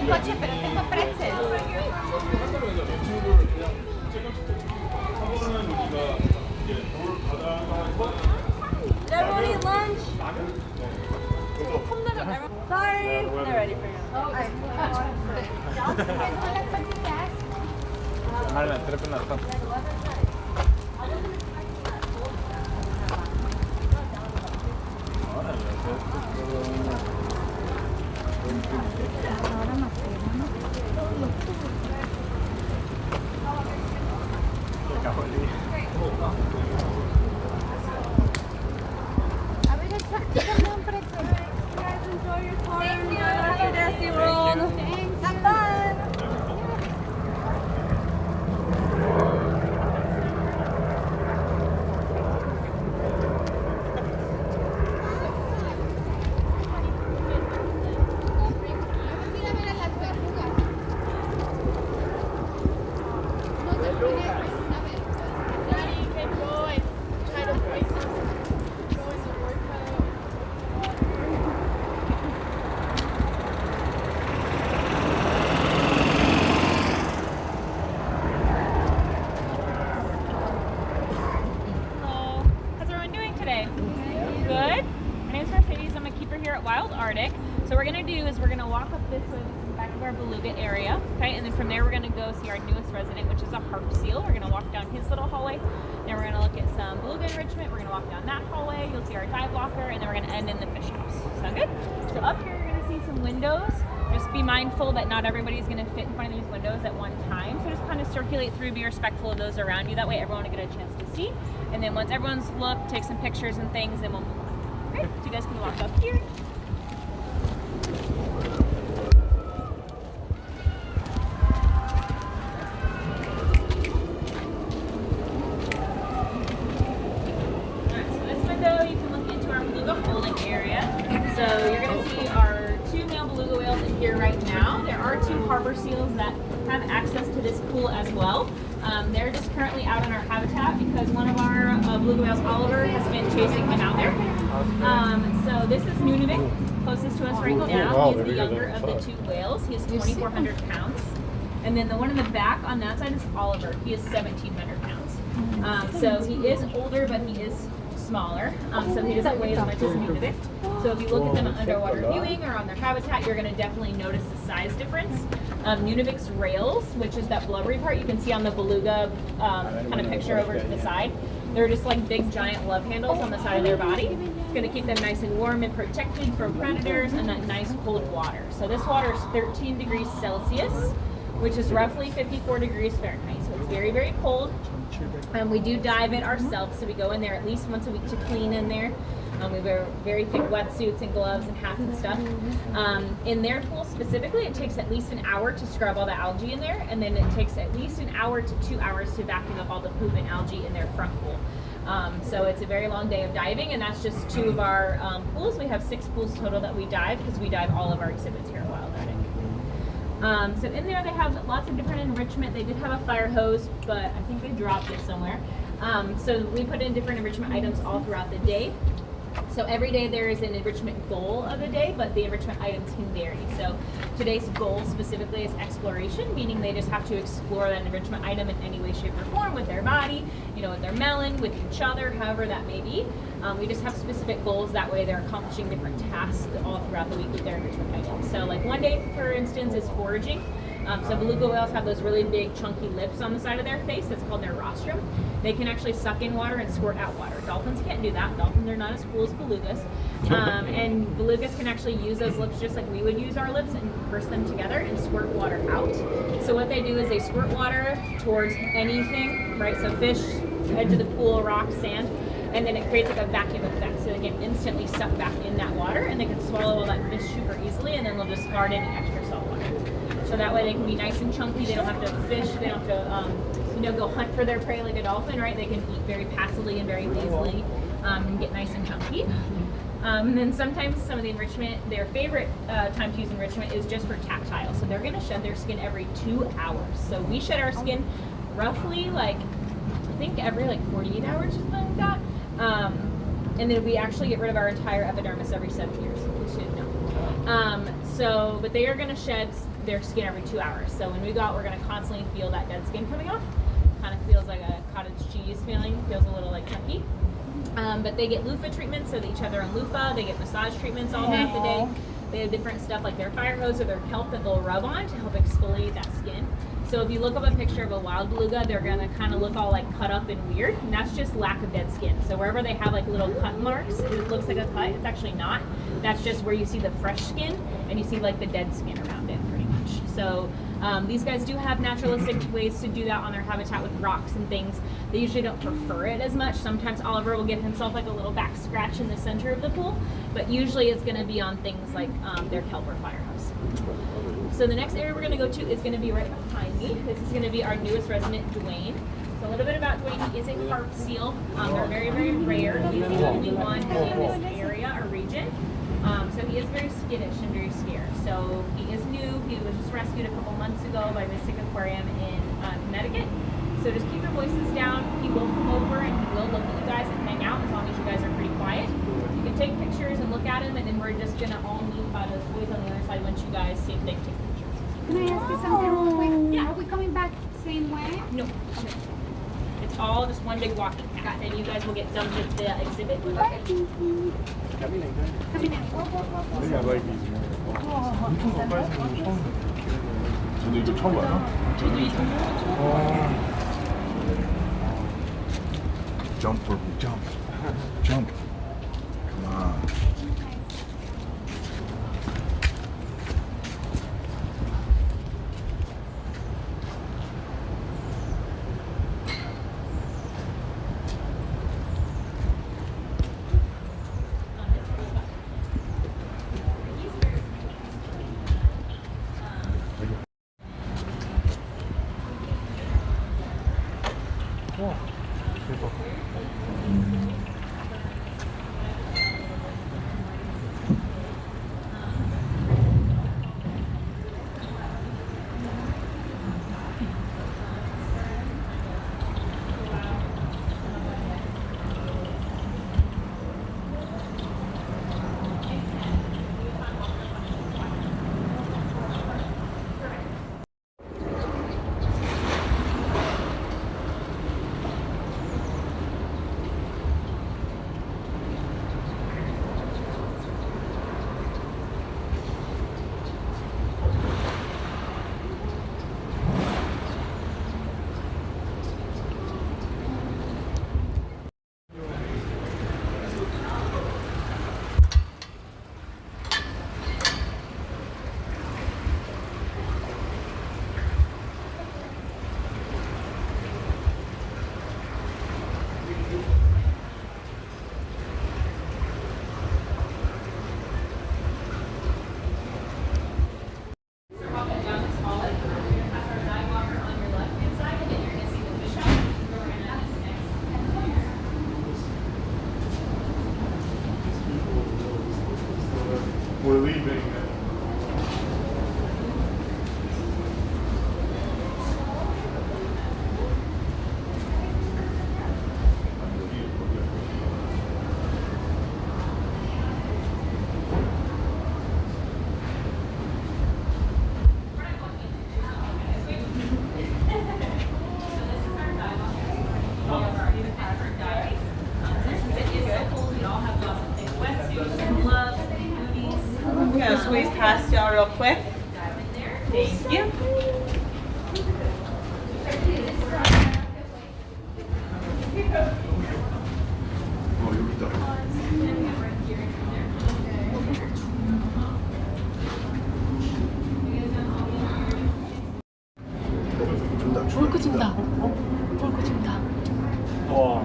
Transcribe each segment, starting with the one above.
coche, pero tengo pretzel. Everyone eat lunch? Sorry. They're ready for you. A ver, exactamente un pretzel. Guys, enjoy your tour. Thank you. Have a good SeaWorld. Thanks. Have fun. So what we're going to do is we're going to walk up this way to the back of our beluga area, okay, and then from there we're going to go see our newest resident, which is a harp seal. We're going to walk down his little hallway, then we're going to look at some beluga enrichment, we're going to walk down that hallway, you'll see our dive locker, and then we're going to end in the fish house. Sound good? So up here you're going to see some windows. Just be mindful that not everybody's going to fit in front of these windows at one time, so just kind of circulate through, be respectful of those around you, that way everyone will get a chance to see, and then once everyone's looked, take some pictures and things, then we'll move on. Okay, so you guys can walk up here. So you're going to see our 2 male beluga whales in here right now. There are 2 harbor seals that have access to this pool as well. They're just currently out in our habitat because one of our beluga whales, Oliver, has been chasing him out there. So this is Nunavik, closest to us right now. He's the younger of the 2 whales. He is 2,400 pounds. And then the one in the back on that side is Oliver. He is 1,700 pounds. So he is older, but he is smaller, so he doesn't weigh as much as Nunavik. So if you look at them underwater viewing or on their habitat, you're going to definitely notice the size difference. Nunavik's rails, which is that blubbery part you can see on the beluga kind of picture over to the side, they're just like big giant love handles on the side of their body. It's going to keep them nice and warm and protected from predators and that nice cold water. So this water is 13 degrees Celsius, which is roughly 54 degrees Fahrenheit. So it's very, very cold. We do dive it ourselves, so we go in there at least once a week to clean in there. We wear very thick wetsuits and gloves and hats and stuff. In their pool specifically, it takes at least an hour to scrub all the algae in there, and then it takes at least an hour to 2 hours to vacuum up all the poop and algae in their front pool. So it's a very long day of diving, and that's just 2 of our pools. We have 6 pools total that we dive because we dive all of our exhibits here at Wild Arctic. So in there they have lots of different enrichment. They did have a fire hose, but I think they dropped it somewhere. So we put in different enrichment items all throughout the day. So every day there is an enrichment goal of the day, but the enrichment items can vary. So today's goal specifically is exploration, meaning they just have to explore that enrichment item in any way, shape, or form with their body, you know, with their melon, with each other, however that may be. We just have specific goals, that way they're accomplishing different tasks all throughout the week with their enrichment items. So like one day, for instance, is foraging. So beluga whales have those really big chunky lips on the side of their face. That's called their rostrum. They can actually suck in water and squirt out water. Dolphins can't do that. Dolphins are not as cool as belugas. And belugas can actually use those lips just like we would use our lips and purse them together and squirt water out. So what they do is they squirt water towards anything, right? So fish, edge of the pool, rock, sand, and then it creates like a vacuum effect. So they can instantly suck back in that water and they can swallow all that fish super easily, and then they'll discard any extra salt water. So that way they can be nice and chunky. They don't have to fish. They don't have to, go hunt for their prey like a dolphin, right? They can eat very passively and very lazily and get nice and chunky. And then sometimes some of the enrichment, their favorite time to use enrichment is just for tactile. So they're going to shed their skin every 2 hours. So we shed our skin roughly I think every 48 hours or something like that. And then we actually get rid of our entire epidermis every 7 years, which you didn't know. But they are going to shed their skin every 2 hours. So when we go out, we're going to constantly feel that dead skin coming off. Kind of feels like a cottage cheese feeling. Feels a little like chunky. But they get loofah treatments, so they each have their own loofah. They get massage treatments all throughout the day. They have different stuff like their fire hose or their kelp that they'll rub on to help exfoliate that skin. So if you look up a picture of a wild beluga, they're gonna kind of look all like cut up and weird, and that's just lack of dead skin. So wherever they have like little cut marks, it looks like a cut, it's actually not. That's just where you see the fresh skin, and you see like the dead skin around it pretty much. So these guys do have naturalistic ways to do that on their habitat with rocks and things. They usually don't prefer it as much. Sometimes Oliver will give himself like a little back scratch in the center of the pool, but usually it's gonna be on things like their kelp or fire hose. So the next area we're going to go to is going to be right behind me. This is going to be our newest resident, Dwayne. So a little bit about Dwayne. He is a carp seal. They're very, very rare. He's the only one in this area or region. So he is very skittish and very scared. So he is new. He was just rescued a couple months ago by Mystic Aquarium in Connecticut. So just keep your voices down. He will come over and he will look at you guys and hang out as long as you guys are pretty quiet. You can take pictures and look at him, and then we're just going to all meet by the boys on the other side once you guys see if they can take pictures. Can I ask you something real quick? Yeah. Are we coming back the same way? No. It's all just one big walking path, and you guys will get dumped at the exhibit. 근데 이거 처음 봐요? 저도 이 Jump, jump, jump. Come on. 와, 대박. We're leaving. I'm gonna squeeze past y'all real quick. Thank you. 어, 여기 있다. 볼크 준다. 볼크 준다. 와.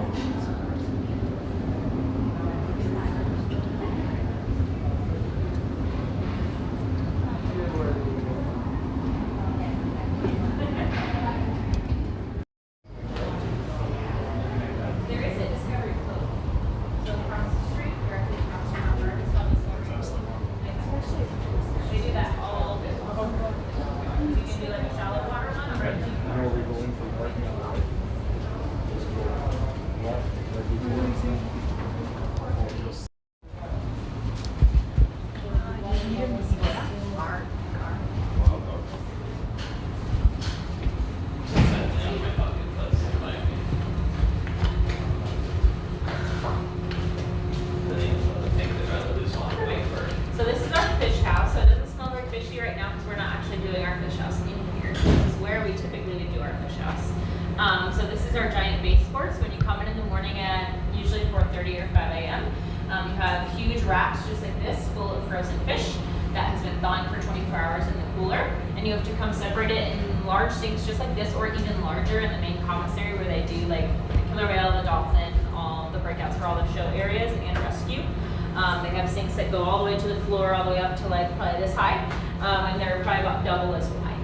frozen fish that has been thawing for 24 hours in the cooler. And you have to come separate it in large sinks just like this, or even larger in the main commissary where they do like the killer whale, the dolphin, all the breakouts for all the show areas and rescue. They have sinks that go all the way to the floor, all the way up to like probably this high, and they're probably about double as wide.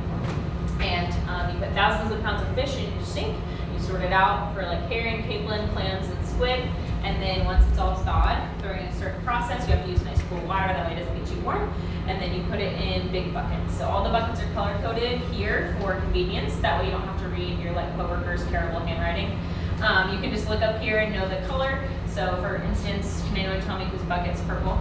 And you put thousands of pounds of fish in each sink. You sort it out for like herring, capelin, clams, and squid. And then once it's all thawed, during a certain process, you have to use nice cool water, that way it doesn't get too warm. And then you put it in big buckets. So all the buckets are color coded here for convenience. That way you don't have to read your like coworkers' terrible handwriting. You can just look up here and know the color. So for instance, can anyone tell me whose bucket's purple?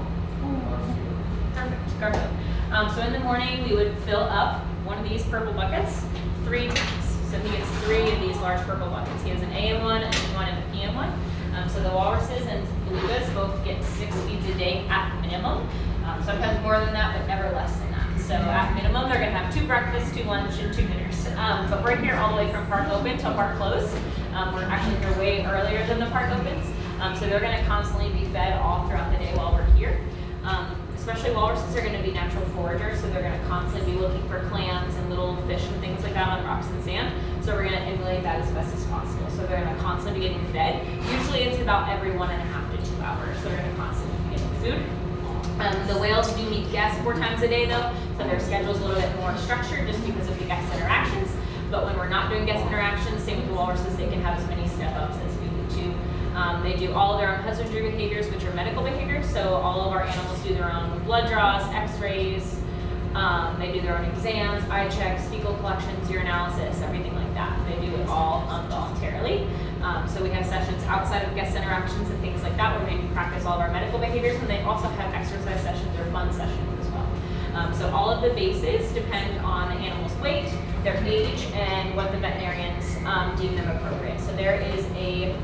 Perfect, Garfield. So in the morning, we would fill up one of these purple buckets 3 times. So he gets 3 of these large purple buckets. He has an AM one, an M one, and a PM one. So the walruses and belugas both get 6 feeds a day at minimum. Sometimes more than that, but never less than that. So at minimum, they're gonna have 2 breakfasts, 2 lunch, and 2 dinners. But we're here all the way from park open till park close. We're actually here way earlier than the park opens. So they're gonna constantly be fed all throughout the day while we're here. Especially walruses are gonna be natural foragers, so they're gonna constantly be looking for clams and little fish and things like that on rocks and sand. So we're gonna emulate that as best as possible. So they're gonna constantly be getting fed. Usually it's about every 1.5 to 2 hours. So they're gonna constantly be getting food. The whales do meet guests 4 times a day though, so their schedule's a little bit more structured just because of the guest interactions. But when we're not doing guest interactions, same with the walruses, they can have as many step-ups as we need to. They do all of their own husbandry behaviors, which are medical behaviors. So all of our animals do their own blood draws, x-rays, they do their own exams, eye checks, fecal collections, urinalysis, everything like that. They do it all voluntarily. So we have sessions outside of guest interactions and things like that where we practice all of our medical behaviors, and they also have exercise sessions or fun sessions as well. So all of the bases depend on the animal's weight, their age, and what the veterinarians deem them appropriate. So there is a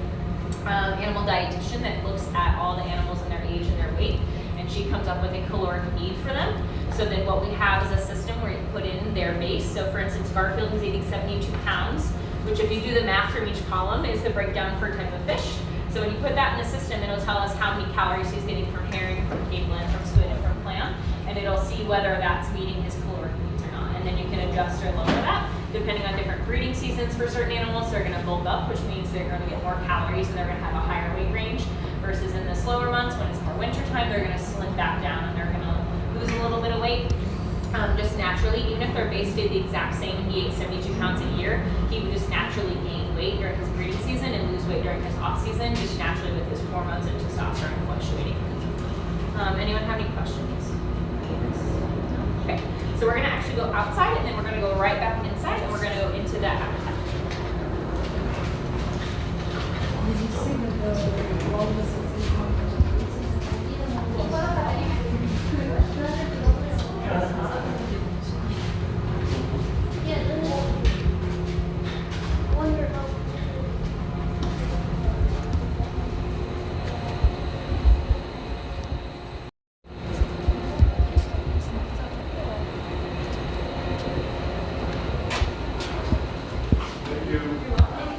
animal dietitian that looks at all the animals and their age and their weight, and she comes up with a caloric need for them. So then what we have is a system where you put in their base. So for instance, Garfield is eating 72 pounds, which if you do the math from each column is the breakdown for type of fish. So when you put that in the system, it'll tell us how many calories he's getting from herring, from capelin, from squid, and from clam, and it'll see whether that's meeting his caloric needs or not. And then you can adjust or lower that depending on different breeding seasons for certain animals. They're going to bulk up, which means they're going to get more calories and they're going to have a higher weight range, versus in the slower months when it's more winter time, they're going to slim back down and they're going to lose a little bit of weight. Just naturally, even if their base stayed the exact same and he ate 72 pounds a year, he would just naturally gain weight during his breeding season and lose weight during his off season, just naturally with his hormones and testosterone fluctuating. Anyone have any questions? Okay, so we're gonna actually go outside and then we're gonna go right back inside and we're gonna go into that habitat. Did you see that the walrus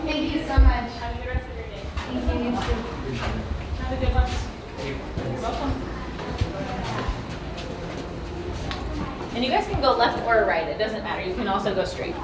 Thank you so much. Have a good rest of your day. Thank you. Have a good one. You're welcome. And you guys can go left or right, it doesn't matter. You can also go straight.